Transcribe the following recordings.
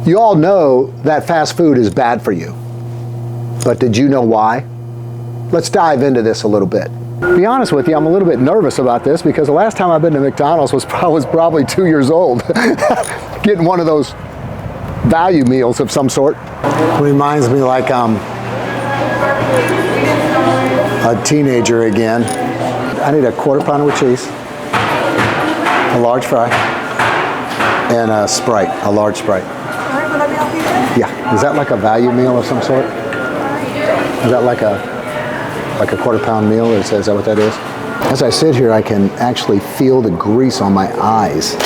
You all know that fast food is bad for you. But did you know why? Let's dive into this a little bit. To be honest with you, I'm a little bit nervous about this because the last time I've been to McDonald's was probably 2 years old. Getting one of those value meals of some sort. Reminds me like I'm a teenager again. I need a quarter pounder with cheese, a large fry, and a Sprite, a large Sprite. All right, will that be all for you then? Yeah, is that like a value meal of some sort? Is that like a quarter pound meal? Is that what that is? As I sit here, I can actually feel the grease on my eyes.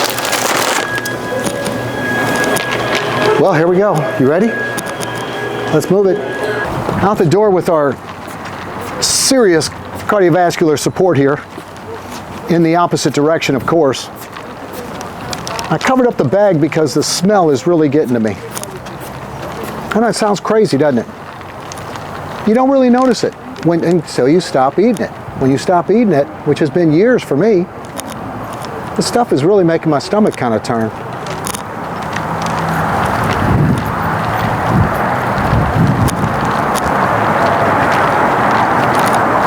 Well, here we go. You ready? Let's move it. Out the door with our serious cardiovascular support here, in the opposite direction, of course. I covered up the bag because the smell is really getting to me. I know it sounds crazy, doesn't it? You don't really notice it until you stop eating it. When you stop eating it, which has been years for me, this stuff is really making my stomach kind of turn.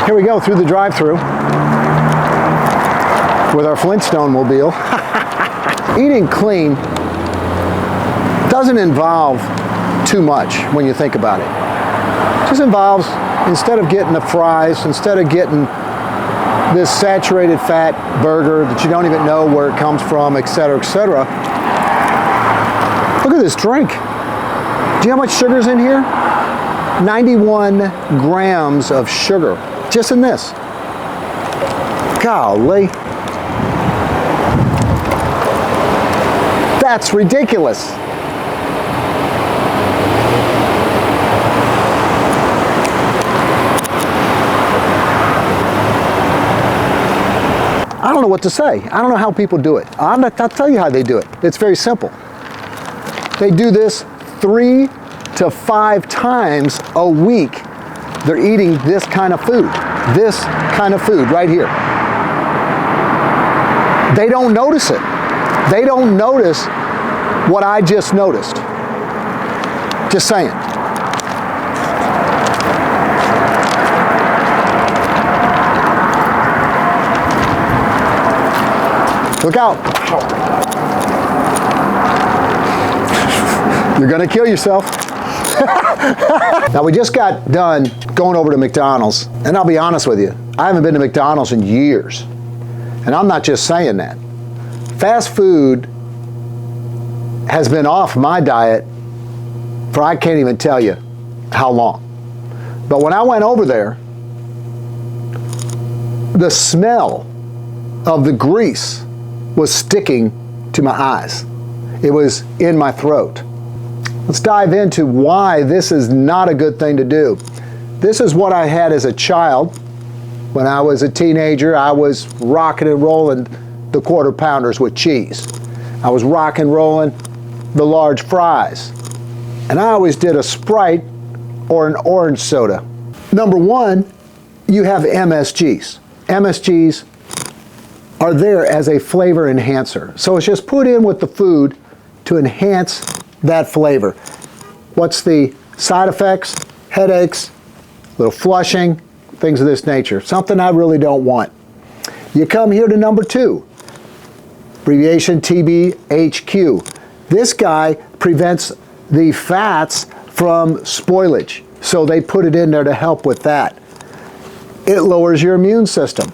Here we go through the drive-thru with our Flintstone mobile. Eating clean doesn't involve too much when you think about it. It just involves, instead of getting the fries, instead of getting this saturated fat burger that you don't even know where it comes from, etc., etc. Look at this drink. Do you know how much sugar's in here? 91 grams of sugar. Just in this. Golly. That's ridiculous. I don't know what to say. I don't know how people do it. I'll tell you how they do it. It's very simple. They do this 3 to 5 times a week. They're eating this kind of food. This kind of food right here. They don't notice it. They don't notice what I just noticed. Just saying. Look out. You're gonna kill yourself. Now we just got done going over to McDonald's, and I'll be honest with you, I haven't been to McDonald's in years. And I'm not just saying that. Fast food has been off my diet for I can't even tell you how long. But when I went over there, the smell of the grease was sticking to my eyes. It was in my throat. Let's dive into why this is not a good thing to do. This is what I had as a child. When I was a teenager, I was rocking and rolling the quarter pounders with cheese. I was rock and rolling the large fries. And I always did a Sprite or an orange soda. Number one, you have MSGs. MSGs are there as a flavor enhancer. So it's just put in with the food to enhance that flavor. What's the side effects? Headaches, little flushing, things of this nature. Something I really don't want. You come here to number 2, abbreviation TBHQ. This guy prevents the fats from spoilage. So they put it in there to help with that. It lowers your immune system.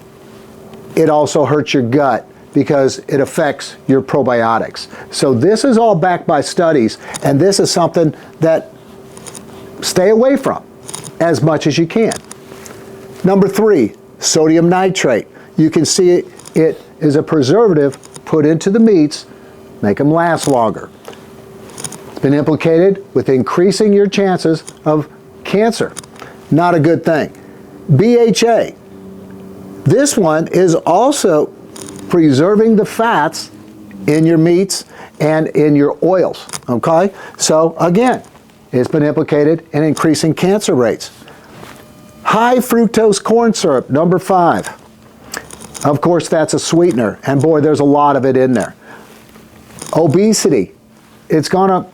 It also hurts your gut because it affects your probiotics. So this is all backed by studies, and this is something that stay away from as much as you can. Number 3, sodium nitrate. You can see it is a preservative put into the meats, make them last longer. It's been implicated with increasing your chances of cancer. Not a good thing. BHA. This one is also preserving the fats in your meats and in your oils, okay? So again, it's been implicated in increasing cancer rates. High fructose corn syrup, number 5. Of course, that's a sweetener, and boy, there's a lot of it in there. Obesity, it's gonna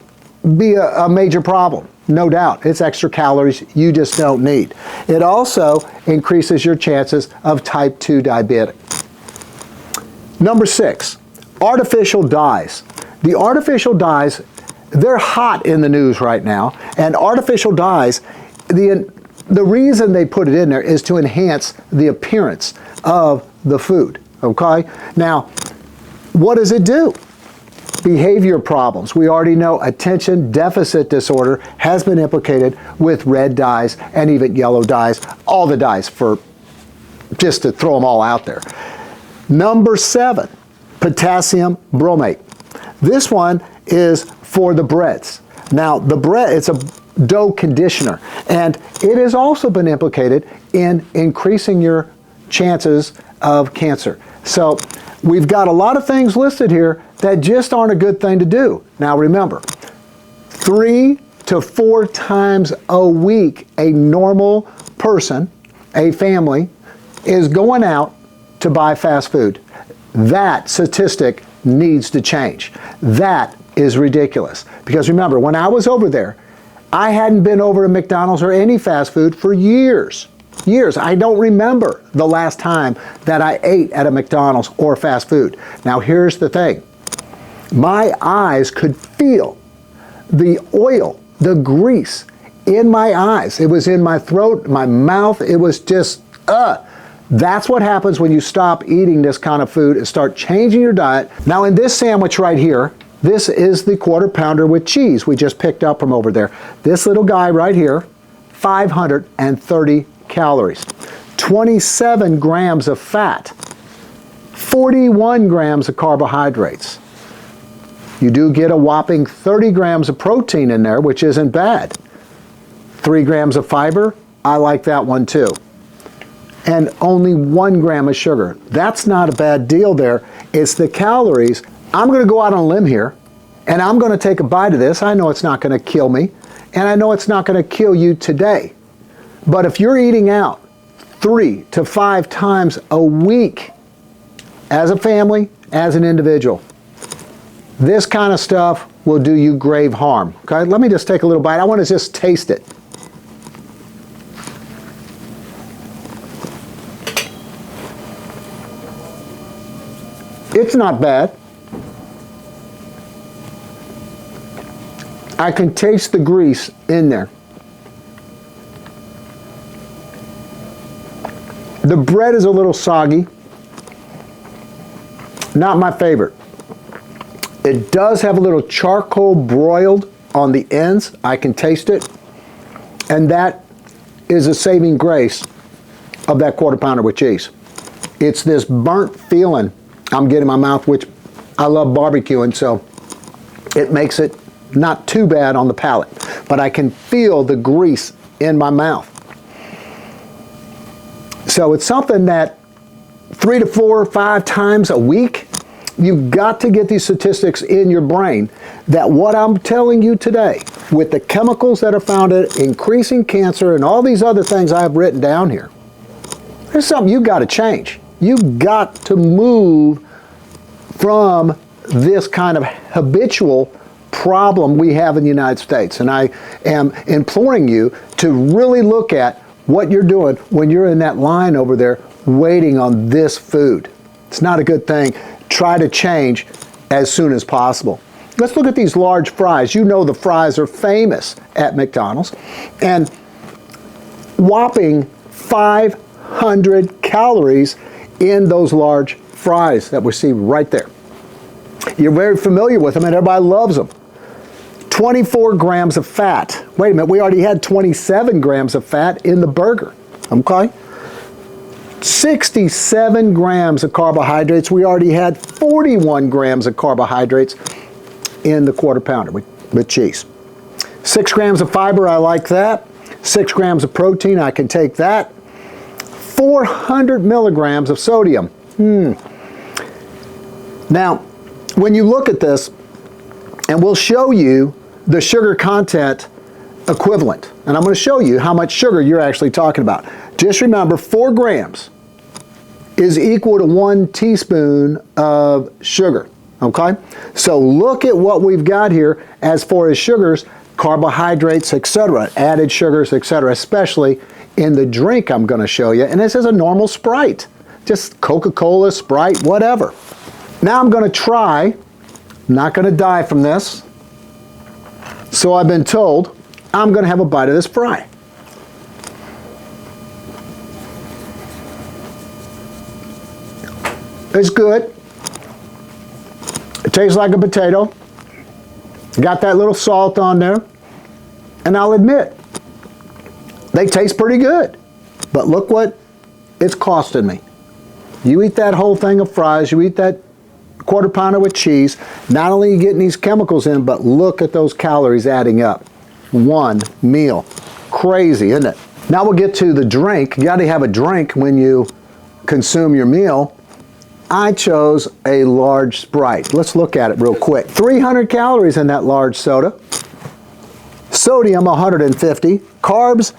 be a major problem. No doubt. It's extra calories you just don't need. It also increases your chances of type 2 diabetic. Number 6, artificial dyes. The artificial dyes, they're hot in the news right now, and artificial dyes, the reason they put it in there is to enhance the appearance of the food, okay? Now, what does it do? Behavior problems. We already know attention deficit disorder has been implicated with red dyes and even yellow dyes, all the dyes, for just to throw them all out there. Number 7, potassium bromate. This one is for the breads. Now, the bread, it's a dough conditioner, and it has also been implicated in increasing your chances of cancer. So we've got a lot of things listed here that just aren't a good thing to do. Now remember, 3 to 4 times a week, a normal person, a family, is going out to buy fast food. That statistic needs to change. That is ridiculous. Because remember, when I was over there, I hadn't been over to McDonald's or any fast food for years. Years. I don't remember the last time that I ate at a McDonald's or fast food. Now here's the thing. My eyes could feel the oil, the grease in my eyes. It was in my throat, my mouth. It was just, That's what happens when you stop eating this kind of food and start changing your diet. Now in this sandwich right here, this is the quarter pounder with cheese we just picked up from over there. This little guy right here, 530 calories, 27 grams of fat, 41 grams of carbohydrates. You do get a whopping 30 grams of protein in there, which isn't bad. 3 grams of fiber, I like that one too. And only 1 gram of sugar. That's not a bad deal there. It's the calories. I'm going to go out on a limb here, and I'm going to take a bite of this. I know it's not going to kill me, and I know it's not going to kill you today. But if you're eating out 3 to 5 times a week, as a family, as an individual, this kind of stuff will do you grave harm. Okay, let me just take a little bite. I want to just taste it. It's not bad. I can taste the grease in there. The bread is a little soggy. Not my favorite. It does have a little charcoal broiled on the ends. I can taste it. And that is a saving grace of that quarter pounder with cheese. It's this burnt feeling I'm getting in my mouth, which I love barbecuing, so it makes it not too bad on the palate. But I can feel the grease in my mouth. So it's something that 3 to 4 or 5 times a week, you've got to get these statistics in your brain that what I'm telling you today, with the chemicals that are found in increasing cancer and all these other things I've written down here, there's something you've got to change. You've got to move from this kind of habitual problem we have in the United States. And I am imploring you to really look at what you're doing when you're in that line over there waiting on this food. It's not a good thing. Try to change as soon as possible. Let's look at these large fries. You know the fries are famous at McDonald's. And whopping 500 calories in those large fries that we see right there. You're very familiar with them and everybody loves them. 24 grams of fat. Wait a minute, we already had 27 grams of fat in the burger. Okay? 67 grams of carbohydrates. We already had 41 grams of carbohydrates in the quarter pounder with cheese. 6 grams of fiber, I like that. 6 grams of protein, I can take that. 400 milligrams of sodium. Now, when you look at this, and we'll show you the sugar content equivalent, and I'm going to show you how much sugar you're actually talking about. Just remember, 4 grams is equal to 1 teaspoon of sugar. okay? So look at what we've got here as far as sugars, carbohydrates, etc., added sugars, etc., especially in the drink I'm going to show you. And this is a normal Sprite, just Coca-Cola, Sprite, whatever. Now I'm going to try, not going to die from this, so I've been told I'm going to have a bite of this fry. It's good. It tastes like a potato. Got that little salt on there. And I'll admit, they taste pretty good. But look what it's costing me. You eat that whole thing of fries, you eat that quarter pounder with cheese, not only are you getting these chemicals in, but look at those calories adding up. One meal. Crazy, isn't it? Now we'll get to the drink. You got to have a drink when you consume your meal. I chose a large Sprite. Let's look at it real quick. 300 calories in that large soda. Sodium 150. Carbs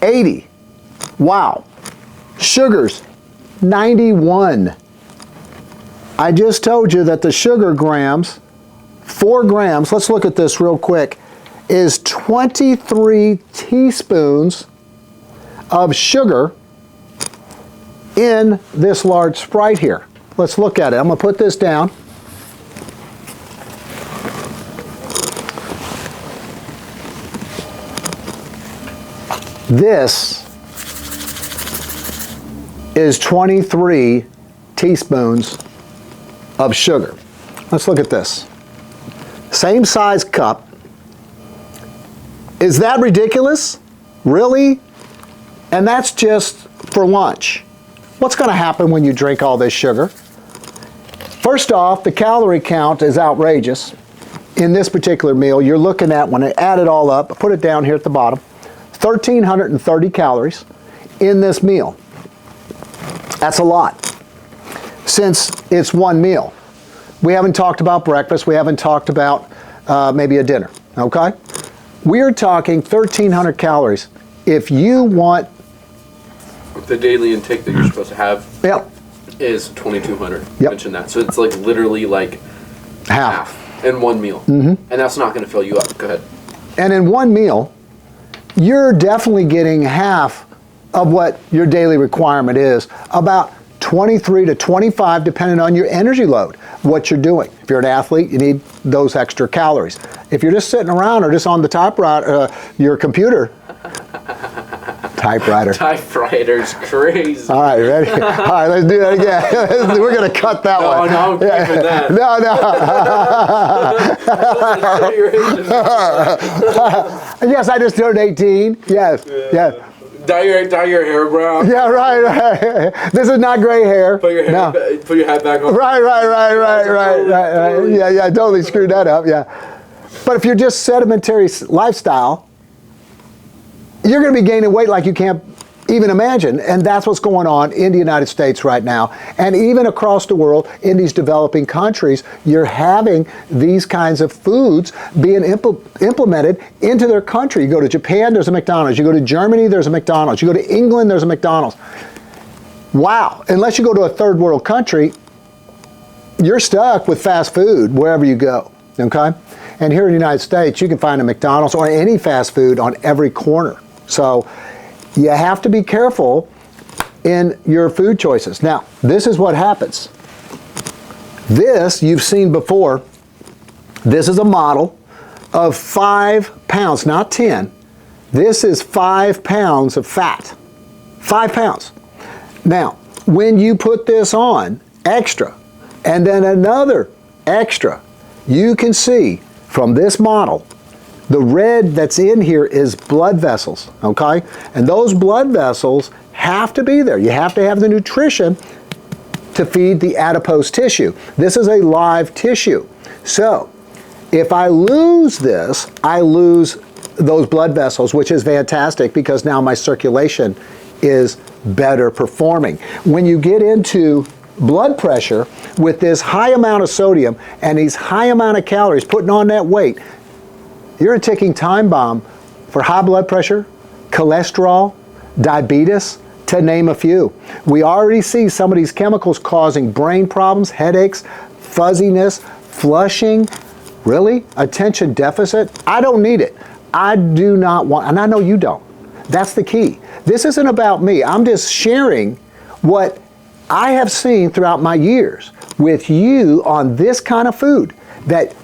80. Wow. Sugars 91. I just told you that the sugar grams, 4 grams, let's look at this real quick, is 23 teaspoons of sugar in this large Sprite here. Let's look at it. I'm going to put this down. This is 23 teaspoons of sugar. Let's look at this. Same size cup. Is that ridiculous? Really? And that's just for lunch. What's going to happen when you drink all this sugar? First off, the calorie count is outrageous. In this particular meal, you're looking at, when I add it all up, put it down here at the bottom, 1,330 calories in this meal. That's a lot, since it's one meal. We haven't talked about breakfast. We haven't talked about maybe a dinner, okay? We're talking 1,300 calories. If you want... The daily intake that you're supposed to have Yep. is 2,200. Yep. You mentioned that. So it's like literally like half in one meal. Mm-hmm. And that's not going to fill you up. Go ahead. And in one meal, you're definitely getting half of what your daily requirement is, about 23 to 25 depending on your energy load, what you're doing. If you're an athlete, you need those extra calories. If you're just sitting around or just on the typewriter, your computer, Typewriter's crazy. All right, ready? All right, let's do that again. We're going to cut that one. No, I'm keeping that. No. Yes, I just turned 18. Yes, yes. Dye your hair brown. Yeah, right. This is not gray hair. Put your hat back on. Right. Yeah, I totally screwed that up, yeah. But if you're just sedentary lifestyle, you're going to be gaining weight like you can't even imagine. And that's what's going on in the United States right now. And even across the world, in these developing countries, you're having these kinds of foods being implemented into their country. You go to Japan, there's a McDonald's. You go to Germany, there's a McDonald's. You go to England, there's a McDonald's. Wow. Unless you go to a third world country, you're stuck with fast food wherever you go. Okay? And here in the United States, you can find a McDonald's or any fast food on every corner. So you have to be careful in your food choices. Now, this is what happens. This you've seen before. This is a model of 5 pounds, not 10. This is 5 pounds of fat. 5 pounds. Now, when you put this on extra, and then another extra, you can see from this model, the red that's in here is blood vessels, okay? And those blood vessels have to be there. You have to have the nutrition to feed the adipose tissue. This is a live tissue. So, if I lose this, I lose those blood vessels, which is fantastic because now my circulation is better performing. When you get into blood pressure with this high amount of sodium and these high amount of calories, putting on that weight, you're a ticking time bomb for high blood pressure, cholesterol, diabetes, to name a few. We already see some of these chemicals causing brain problems, headaches, fuzziness, flushing, really? Attention deficit? I don't need it. I do not want, and I know you don't. That's the key. This isn't about me. I'm just sharing what I have seen throughout my years with you on this kind of food, that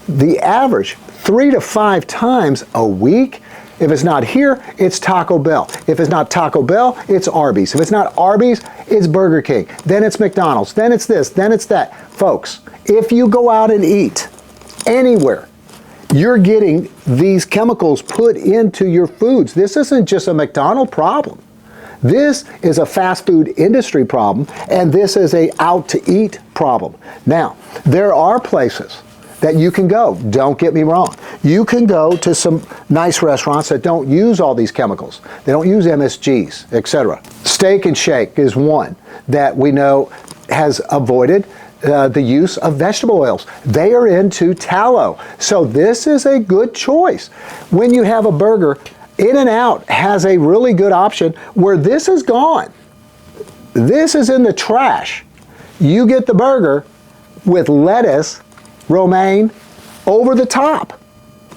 the average 3 to 5 times a week. If it's not here, it's Taco Bell. If it's not Taco Bell, it's Arby's. If it's not Arby's, it's Burger King. Then it's McDonald's. Then it's this. Then it's that. Folks, if you go out and eat anywhere, you're getting these chemicals put into your foods. This isn't just a McDonald's problem. This is a fast food industry problem, and this is a out to eat problem. Now, there are places that you can go. Don't get me wrong. You can go to some nice restaurants that don't use all these chemicals. They don't use MSGs, etc. Steak and Shake is one that we know has avoided the use of vegetable oils. They are into tallow. So this is a good choice. When you have a burger, In-N-Out has a really good option where this is gone. This is in the trash. You get the burger with lettuce, romaine, over the top,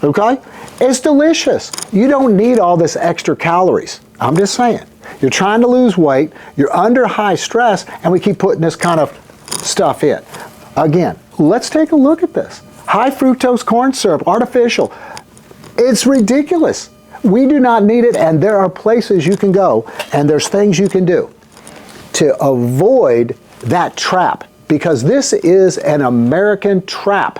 okay? It's delicious. You don't need all this extra calories. I'm just saying. You're trying to lose weight, you're under high stress, and we keep putting this kind of stuff in. Again, let's take a look at this. High fructose corn syrup, artificial. It's ridiculous. We do not need it, and there are places you can go, and there's things you can do to avoid that trap, because this is an American trap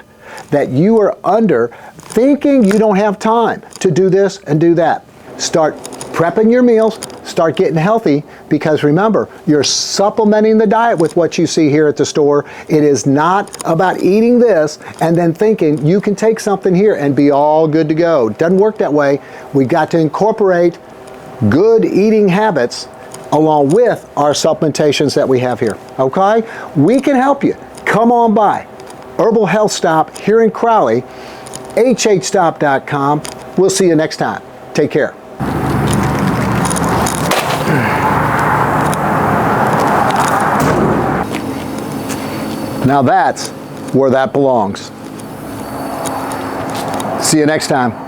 that you are under, thinking you don't have time to do this and do that. Start prepping your meals, start getting healthy, because remember, you're supplementing the diet with what you see here at the store. It is not about eating this and then thinking you can take something here and be all good to go. It doesn't work that way. We got to incorporate good eating habits along with our supplementations that we have here, okay? We can help you. Come on by. Herbal Health Stop here in Crowley, hhstop.com. We'll see you next time. Take care. Now that's where that belongs. See you next time.